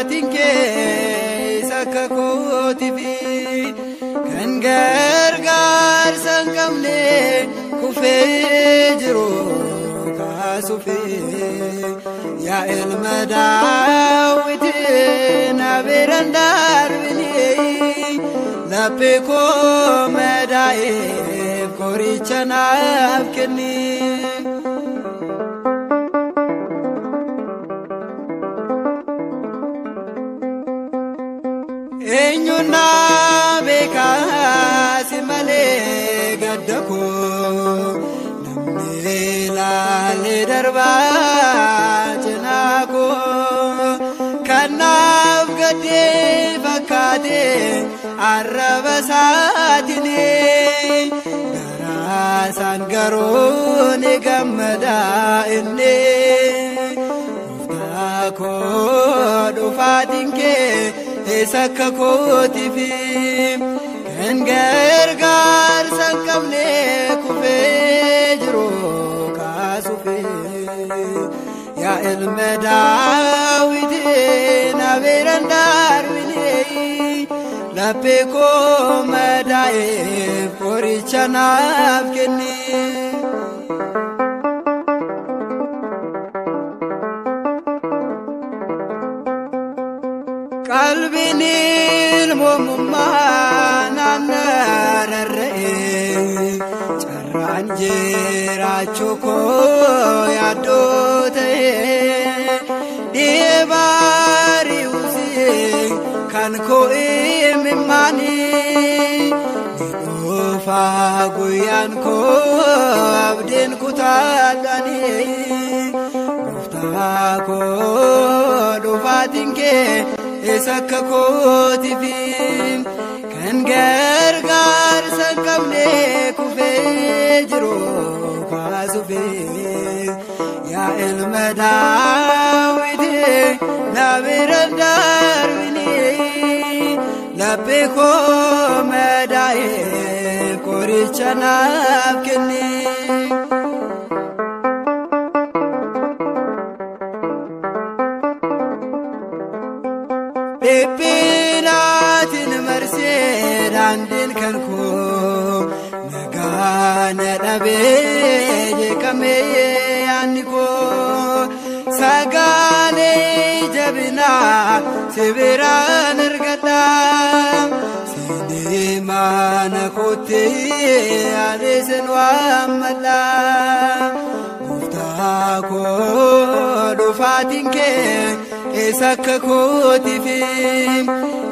dhufaatiin kee akka kooti fi kan gargaarsa hin qabne kufee jiru kaasuufi yaa ilma Daawit na biraan darbini laphee koo madaa'eef qoricha naaf kenni. Eenyuun beekaasi malee gadda koo namni ilaalee darbaa cinaa koo kanaaf gaddee fakkaatee arraba isaatiin garaasaan garuu ni gammada inni gooftaa koo dhufaatiin kee akka kooti fi kan gargaarsa hin qabne kufee jiru kaasuufi yaa ilma Daawit na biraan darbini laphee koo madaa'eef qoricha naaf kenni. Qalbiin ilmummaa naannararra'ee carraan jiraachuu koo yaaddoo ta'ee dhiyeebari'uusii kan koo imimmaanii ni dhufaa guyyaan koo abdiin kutaadhaanii gooftaa koo dhufaatiin kee akka kooti fi kan gargaarsa hin qabne kufee jiru kaasuufi yaa ilma Daawit na biraan darbini laphee koo madaa'eef qoricha naaf kenni. Dhiphinatiin marsee daandiin kan koo nagaana dhabee jeeqamee yaadni koo sagalee jabinaa si biraan argadha seenee mana kootii adeesan waammadha gooftaa koo dhufaatiin kee akka kooti fi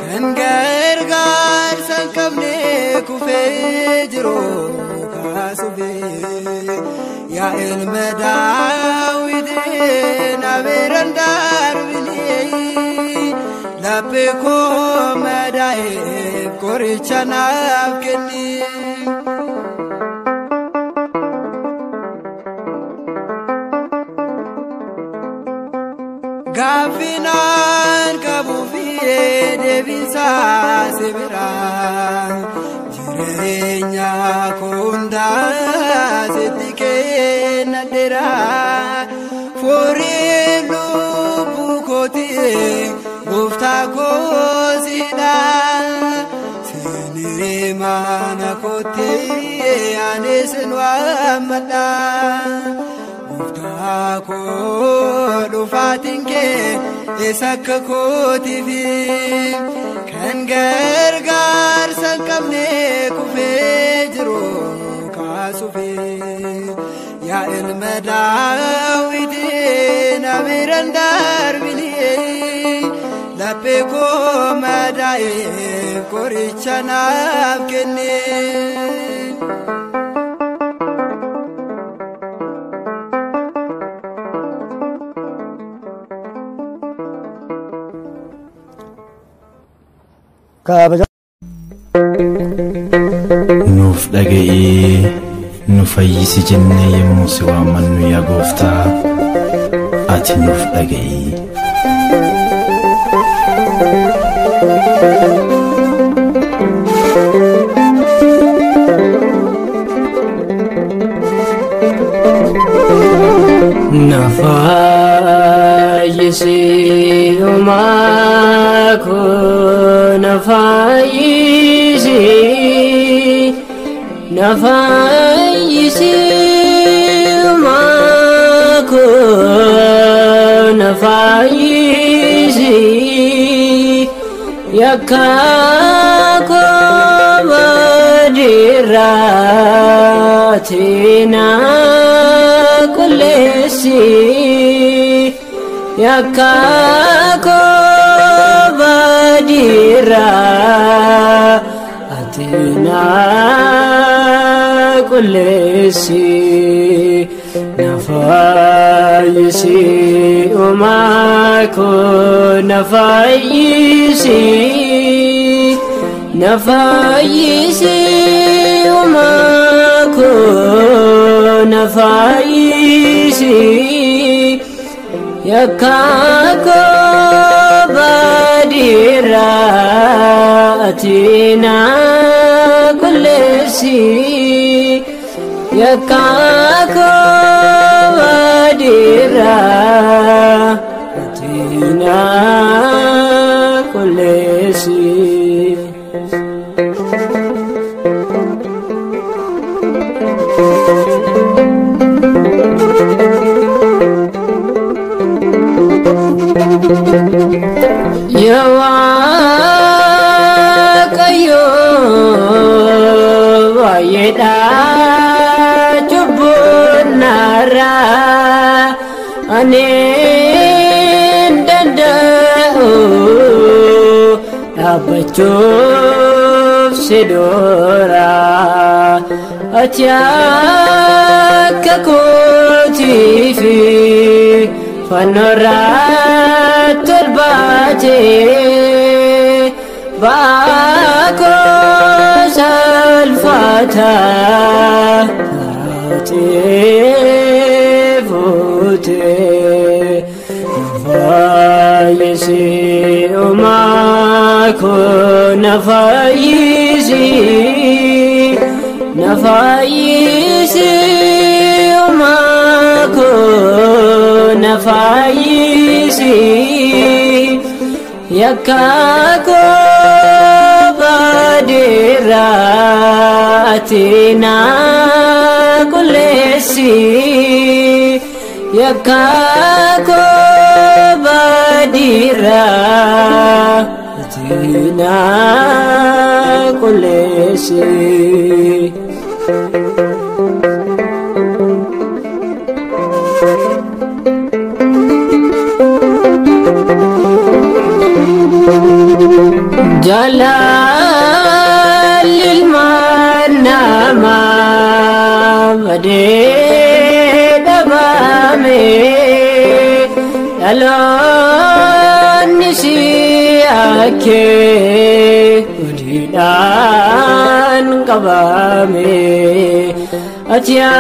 kan gargaarsa hin qabne kufee jiru kaasuufi yaa ilma Daawit na biraan darbini laphee koo madaa'eef qoricha naaf kenni. Gaafinaan qabuufi deebiinsaa si biraa jireenya koo hundaa sitti kennadheera furiin lubbuu kootii gooftaa koo siidha seenee mana kootii aneesin waammadha. Gooftaa koo dhufaatiin kee akka kooti fi kan gargaarsa hin qabne kufee jiru kaasuufi yaa ilma Daawit na biraan darbini laphee koo madaa'eef qoricha naaf kenni. Nuuf dhaga'ii nu fayyisi jennee yemmuu si waammannu yaa gooftaa ati nuuf dhaga'ii. Nafaa fayyisi umaako na fayyisi umaako na fayyisi yakkaako badiratina kulesi yakkaako badiratina kulesi nafayyisi umaako nafayyisi umaako nafayyisi yakkaako badiratina kulesi yakkaako badiratina kulesi Waaqayyo waayedha cubbunarra anin danda'u dhaabbachuuf si dura ati akka kootiifi fannoorra tolbaate baako salfata fute nafayyisi umaako nafayyisi umaako nafayyisi yakkaako badiratina kulesi yakkaako badiratina kulesi Jalalil manama badeda bame dalon si ake udidan kabame atia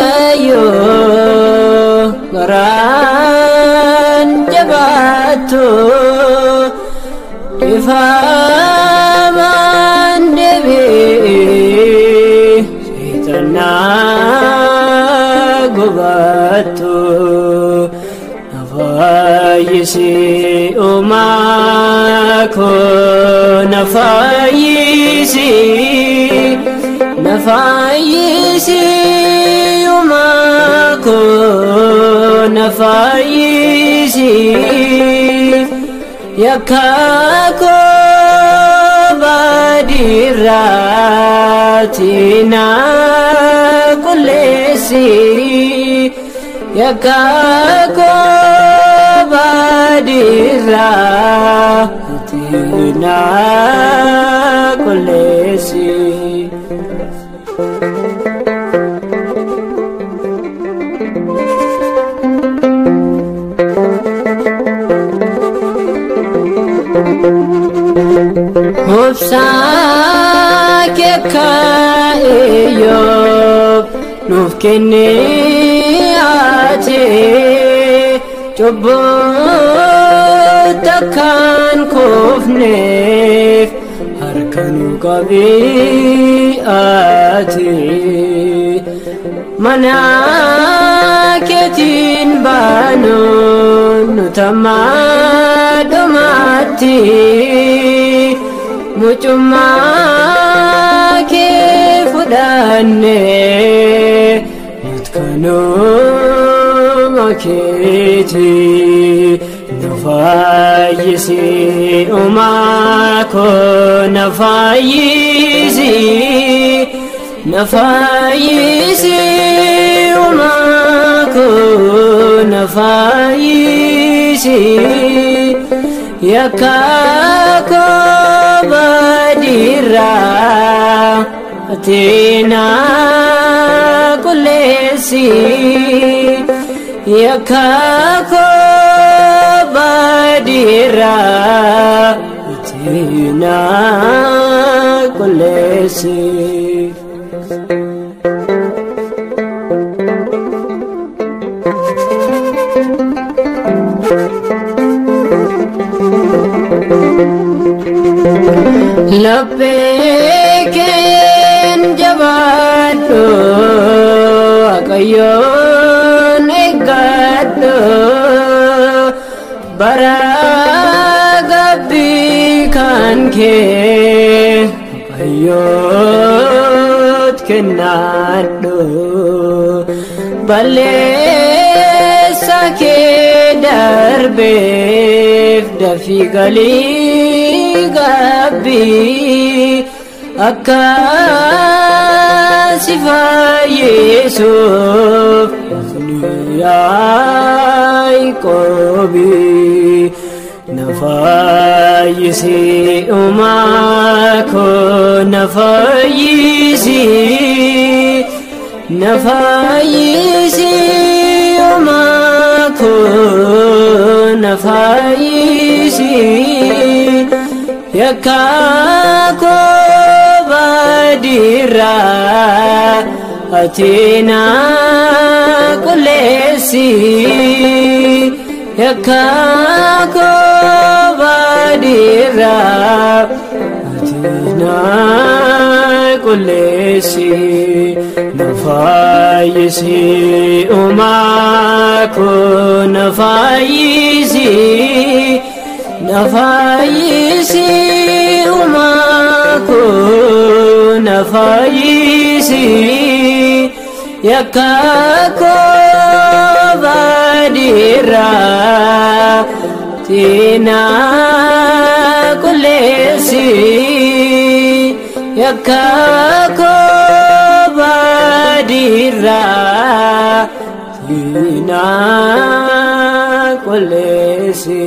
kayo garan jabatu ifaman debi sitana gubatu nafayyisi umaako nafayyisi umaako nafayyisi yakkaako badiratina kulesi yakkaako badiratina kulesi Hobsaake ka'eeyoof nuuf kennee ate cubbuu takkaan koofneef harka nu qabee ate mana keetiin baanu nutamaa dhumaatti mucummaa kee fudhanne nutkanuma keeti nu fayyisi uumaa koo na fayyisi na fayyisi uumaa koo na fayyisi yakka koo badiraa ati na qulleessi yakka koo badiraa ati na qulleessi. Lapheen jabaadhu Waaqayyoon eeggadhu bara gabbii kan kee Waaqayyoot kennadhu balleessa kee darbeef dafii galii gabbii akka si fayyisuuf Yaaqoobi na fayyisi uumaa koo na fayyisi na fayyisi uumaa koo na fayyisi yakka koo badiraa ati na qulleessi yakka koo badiraa ati na qulleessi na fayyisi uumaa koo na fayyisi na fayyisi uumaa koo na fayyisi yakka koo badiraa ati na qulleessi yakka koo badiraa ati na qulleessi.